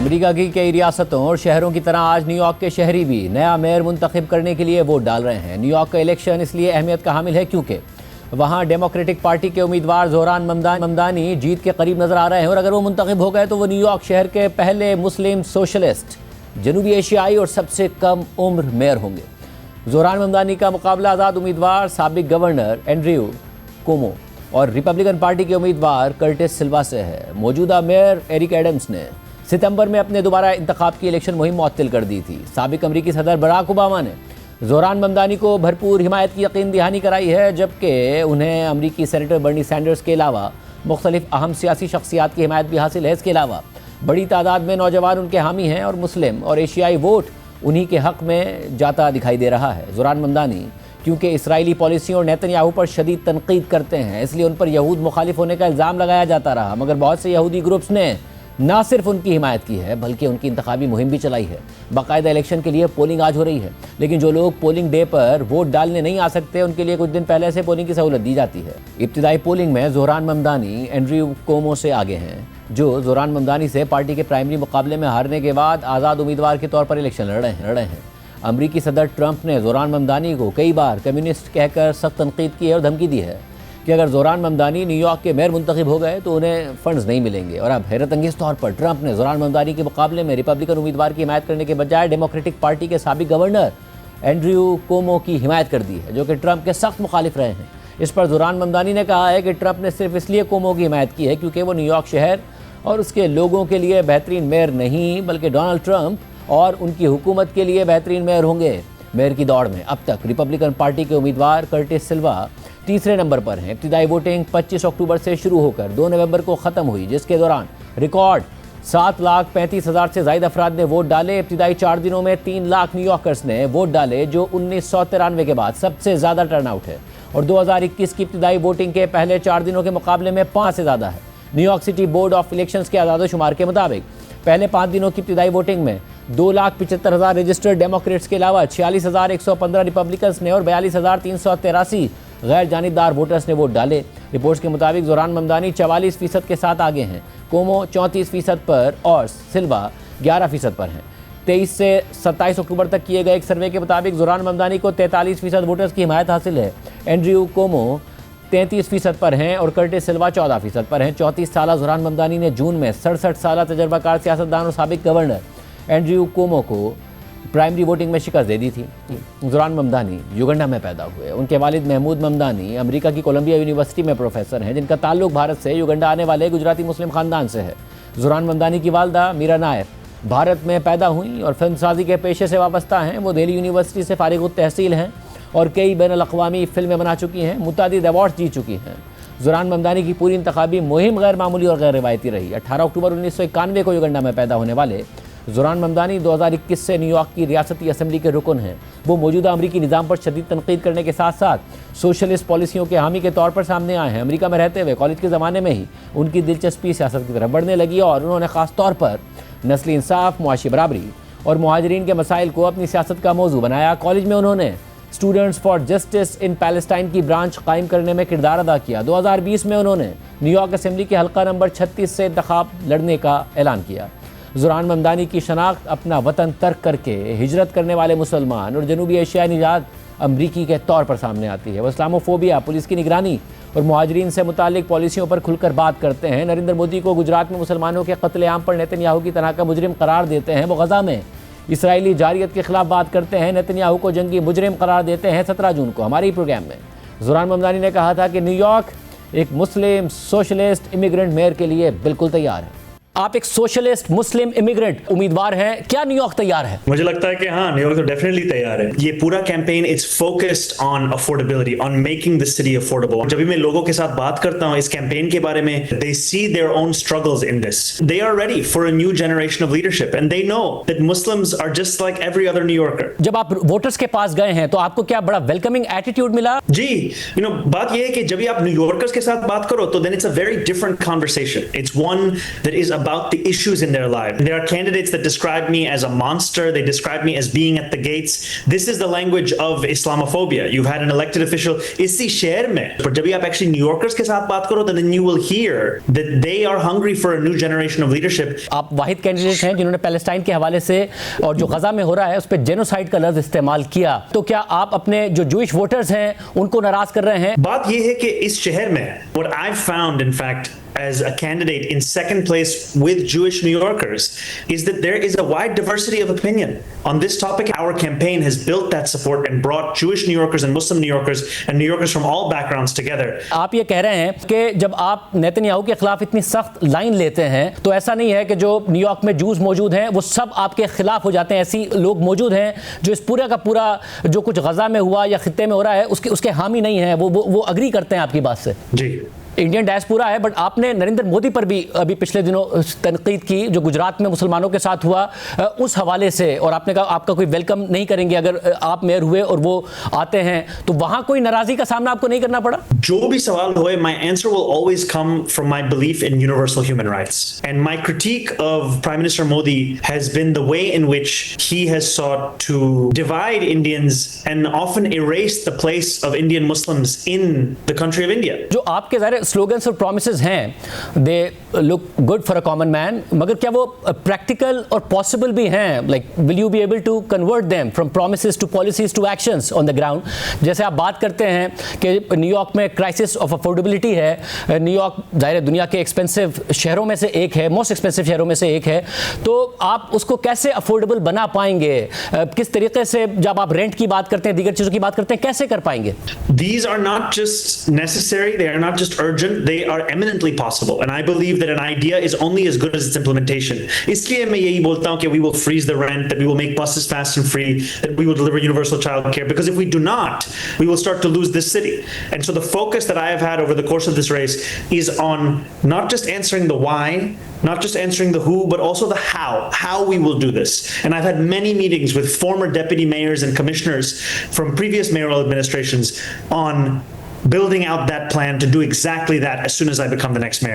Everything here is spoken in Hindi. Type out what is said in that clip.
अमेरिका की कई रियासतों और शहरों की तरह आज न्यूयॉर्क के शहरी भी नया मेयर मुंतखब करने के लिए वोट डाल रहे हैं। न्यूयॉर्क का इलेक्शन इसलिए अहमियत का हामिल है क्योंकि वहां डेमोक्रेटिक पार्टी के उम्मीदवार जोहरान ममदानी जीत के करीब नजर आ रहे हैं और अगर वो मुंतखब हो गए तो वो न्यूयॉर्क शहर के पहले मुस्लिम सोशलिस्ट, जनूबी एशियाई और सबसे कम उम्र मेयर होंगे। जोहरान ममदानी का मुकाबला आज़ाद उम्मीदवार साबिक गवर्नर एंड्रयू कुओमो और रिपब्लिकन पार्टी के उम्मीदवार कर्टिस सिल्वा से है। मौजूदा मेयर एरिक एडम्स ने सितंबर में अपने दोबारा इंतखाब की इलेक्शन मुहिम मुअत्तल कर दी थी। साबिक अमरीकी सदर बराक ओबामा ने जोहरान ममदानी को भरपूर हिमायत की यकीन दहानी कराई है, जबकि उन्हें अमरीकी सेनेटर बर्नी सैंडर्स के अलावा मुख्तलिफ अहम सियासी शख्सियात की हिमायत भी हासिल है। इसके अलावा बड़ी तादाद में नौजवान उनके हामी हैं और मुस्लिम और एशियाई वोट उन्हीं के हक़ में जाता दिखाई दे रहा है। जोहरान ममदानी क्योंकि इसराइली पॉलिसियों और नेतन्याहू पर शदीद तनकीद करते हैं, इसलिए उन पर यहूद मुखालिफ होने का इल्ज़ाम लगाया जाता रहा, मगर बहुत से यहूदी ग्रुप्स ने ना सिर्फ उनकी हिमायत की है बल्कि उनकी इंतखाबी मुहिम भी चलाई है। बाकायदा इलेक्शन के लिए पोलिंग आज हो रही है, लेकिन जो लोग पोलिंग डे पर वोट डालने नहीं आ सकते उनके लिए कुछ दिन पहले से पोलिंग की सहूलत दी जाती है। इब्तिदाई पोलिंग में जोहरान ममदानी एंड्रयू कुओमो से आगे हैं, जो जोहरान ममदानी से पार्टी के प्राइमरी मुकाबले में हारने के बाद आज़ाद उम्मीदवार के तौर पर इलेक्शन लड़ रहे हैं। अमरीकी सदर ट्रंप ने जोहरान ममदानी को कई बार कम्युनिस्ट कहकर सख्त तनकीद की है और धमकी दी है कि अगर जोहरान ममदानी न्यूयॉर्क के मेयर मुंतखब हो गए तो उन्हें फंड्स नहीं मिलेंगे। और अब हैरत अंगेज़ तौर पर ट्रंप ने जोहरान ममदानी के मुकाबले में रिपब्लिकन उम्मीदवार की हिमायत करने के बजाय डेमोक्रेटिक पार्टी के साबिक गवर्नर एंड्रयू कुओमो की हिमायत कर दी है, जो कि ट्रंप के सख्त मुखालिफ रहे हैं। इस पर जोहरान ममदानी ने कहा है कि ट्रंप ने सिर्फ इसलिए कुओमो की हिमायत की है क्योंकि वो न्यूयॉर्क शहर और उसके लोगों के लिए बेहतरीन मेयर नहीं बल्कि डोनाल्ड ट्रंप और उनकी हुकूमत के लिए बेहतरीन मेयर होंगे। मेयर की दौड़ में अब तक रिपब्लिकन पार्टी के उम्मीदवार कर्टिस सिल्वा तीसरे नंबर पर हैं। इब्तिदाई वोटिंग 25 अक्टूबर से शुरू होकर 2 नवंबर को ख़त्म हुई, जिसके दौरान रिकॉर्ड 7,35,000 से ज़ायद अफराद ने वोट डाले। इब्तिदाई 4 दिनों में 3 लाख न्यूयॉर्कर्स ने वोट डाले, जो 1993 के बाद सबसे ज़्यादा टर्नआउट है और 2021 की इब्तिदाई वोटिंग के पहले 4 दिनों के मुकाबले में 5 से ज़्यादा है। New York city board of elections के आज़ाद शुमार के मुताबिक पहले 5 दिनों की इब्तिदाई वोटिंग में 2,75,000 रजिस्टर्ड डेमोक्रेट्स के अलावा 46,115 रिपब्लिकन्स ने और 42,383 गैर जानिबदार वोटर्स ने वोट डाले। रिपोर्ट्स के मुताबिक जोहरान ममदानी 44% के साथ आगे हैं, कुओमो 34% पर और सिल्वा 11% पर हैं। 23 से 27 अक्टूबर तक किए गए एक सर्वे के मुताबिक जोहरान ममदानी को 43% वोटर्स की हिमायत हासिल है। एंड्रयू कुओमो 33% पर हैं और कर्टिस सिल्वा 14% पर हैं। 34 साल जोहरान ममदानी ने जून में 67 साल तजर्बाकार सियासतदान और साबिक गवर्नर एंड्रयू कुओमो को प्राइमरी वोटिंग में शिकस्त दे दी थी। जोहरान ममदानी युगांडा में पैदा हुए। उनके वालिद महमूद ममदानी अमेरिका की कोलंबिया यूनिवर्सिटी में प्रोफेसर हैं, जिनका ताल्लुक भारत से युगांडा आने वाले गुजराती मुस्लिम खानदान से है। जोहरान ममदानी की वालदा मीरा नायर भारत में पैदा हुई और फिल्मसाजी के पेशे से वाबस्ता हैं। वो दिल्ली यूनिवर्सिटी से फारिग तहसील हैं और कई बैनुल अक़वामी फिल्में बना चुकी हैं, मुतअद्दिद अवार्ड जीत चुकी हैं। जोहरान ममदानी की पूरी इंतखाबी मुहिम गैर मामूली और गैर रिवायती रही। 18 अक्टूबर 1991 को युगांडा में पैदा होने वाले जोहरान ममदानी 2021 से न्यूयॉर्क की रियासती असम्बली के रुकन हैं। वो मौजूदा अमरीकी निज़ाम पर शदीद तनकीद करने के साथ साथ सोशलिस्ट पॉलिसियों के हामी के तौर पर सामने आए हैं। अमेरिका में रहते हुए कॉलेज के ज़माने में ही उनकी दिलचस्पी सियासत की तरफ बढ़ने लगी और उन्होंने ख़ास तौर पर नस्ली इंसाफ, मुआशी बराबरी और मुहाजिरीन के मसाइल को अपनी सियासत का मौजू बनाया। कॉलेज में उन्होंने students for justice in Palestine की ब्रांच कायम करने में किरदार अदा किया। 2020 में उन्होंने न्यूयॉर्क असम्बली के हल्का नंबर 36 से इंतखाब लड़ने का ऐलान किया। जोहरान ममदानी की शनाख्त अपना वतन तर्क करके हिजरत करने वाले मुसलमान और जनूबी एशियाई निजात अमरीकी के तौर पर सामने आती है। वो इस्लामोफोबिया, पुलिस की निगरानी और मुहाजिरीन से मुतालिक पॉलिसियों पर खुलकर बात करते हैं। नरेंद्र मोदी को गुजरात में मुसलमानों के कत्लेआम पर नेतन्याहू की तरह का मुजरिम करार देते हैं। वो गज़ा में इसराइली जारियत के खिलाफ बात करते हैं। नेतन्याहू को जंगी मुजरिम करार देते हैं। 17 जून को हमारे ही प्रोग्राम में जोहरान ममदानी ने कहा था कि न्यूयॉर्क एक मुस्लिम सोशलिस्ट इमिग्रेंट मेयर के लिए बिल्कुल तैयार है। आप एक सोशलिस्ट मुस्लिम इमिग्रेंट उम्मीदवार हैं, क्या न्यूयॉर्क तैयार है? मुझे लगता है कि हाँ, न्यूयॉर्क तो डेफिनेटली तैयार है। ये पूरा campaign it's focused on affordability, on making the city affordable. जब भी मैं लोगों के साथ बात करता हूँ इस कैंपेन के बारे में, they see their own struggles in this. They are ready for a new generation of leadership and they know that Muslims are just like every other New Yorker. जब आप वोटर्स के पास गए हैं तो आपको क्या बड़ा वेलकमिंग एटीट्यूड मिला? जी, बात ये है कि जब भी आप न्यूयॉर्कर्स के साथ बात करो तो then it's a very different conversation. It's one that is about the issues in their life. There are candidates that describe me as a monster. They describe me as being at the gates. This is the language of Islamophobia. You've had an elected official इसी शहर में, पर जब आप actually New Yorkers के साथ बात करो, then you will hear that they are hungry for a new generation of leadership. आप वाहिद कैंडिडेट हैं जिन्होंने पैलेस्टाइन के हवाले से और जो गजा में हो रहा है उस पर जेनोसाइड का लफ्ज इस्तेमाल किया, तो क्या आप अपने जो जूइश वोटर्स हैं उनको नाराज कर रहे हैं? बात यह है कि इस शहर में what I've found in fact as a candidate in second place with Jewish New Yorkers is that there is a wide diversity of opinion on this topic. Our campaign has built that support and brought Jewish New Yorkers and Muslim New Yorkers and New Yorkers from all backgrounds together. आप ये कह रहे हैं कि जब आप नेतन्याहू के खिलाफ इतनी सख्त लाइन लेते हैं तो ऐसा नहीं है कि जो न्यूयॉर्क में जूस मौजूद हैं वो सब आपके खिलाफ हो जाते हैं। ऐसी लोग मौजूद हैं जो इस पूरे का पूरा जो कुछ गजा में हुआ या खित्ते में हो रहा है उसके हामी नहीं है, वो अग्री करते हैं आपकी बात से। जी, इंडियन डायस्पोरा है, बट आपने नरेंद्र मोदी पर भी अभी पिछले दिनों तनकीद की जो गुजरात में मुसलमानों के साथ हुआ उस हवाले से, और आपने कहा आपका कोई वेलकम नहीं करेंगे अगर आप मेयर हुए और वो आते हैं, तो वहां कोई नाराजगी का सामना आपको नहीं करना पड़ा? जो भी सवाल होए, my answer will always come from my belief in universal human rights. And my critique of Prime Minister Modi has been the way in which he has sought to divide Indians and often erase the place of Indian Muslims in the country of India. जो आपके ज़ाहिर स्लोगन्स और प्रॉमिसेस हैं, they look good for a common man, मगर क्या वो प्रैक्टिकल और पॉसिबल भी हैं? Like will you be able to convert them from promises to policies to actions on the ground? जैसे आप बात करते हैं कि न्यूयॉर्क में क्राइसिस ऑफ अफोर्डेबिलिटी है, न्यूयॉर्क ज़ाहिर दुनिया के एक्सपेंसिव शहरों में से एक है, मोस्ट एक्सपेंसिव शहरों में से एक है, तो आप उसको कैसे अफोर्डेबल बना पाएंगे? किस तरीके से जब आप रेंट की बात करते हैं, दीगर चीज़ों की बात करते हैं, कैसे कर पाएंगे? These are not just necessary, they are not just urgent, they are eminently possible. And I believe that an idea is only as good as its implementation. इसलिए मैं यही बोलता हूं कि we will freeze the rent, that we will make buses fast and free, that we will deliver universal child care, because if we do not, we will start to lose this city. And so the focus that I have had over the course of this race is on not just answering the why, not just answering the who, but also the how we will do this. And I've had many meetings with former deputy mayors and commissioners from previous mayoral administrations on building out that plan to do exactly that as soon as I become the next mayor.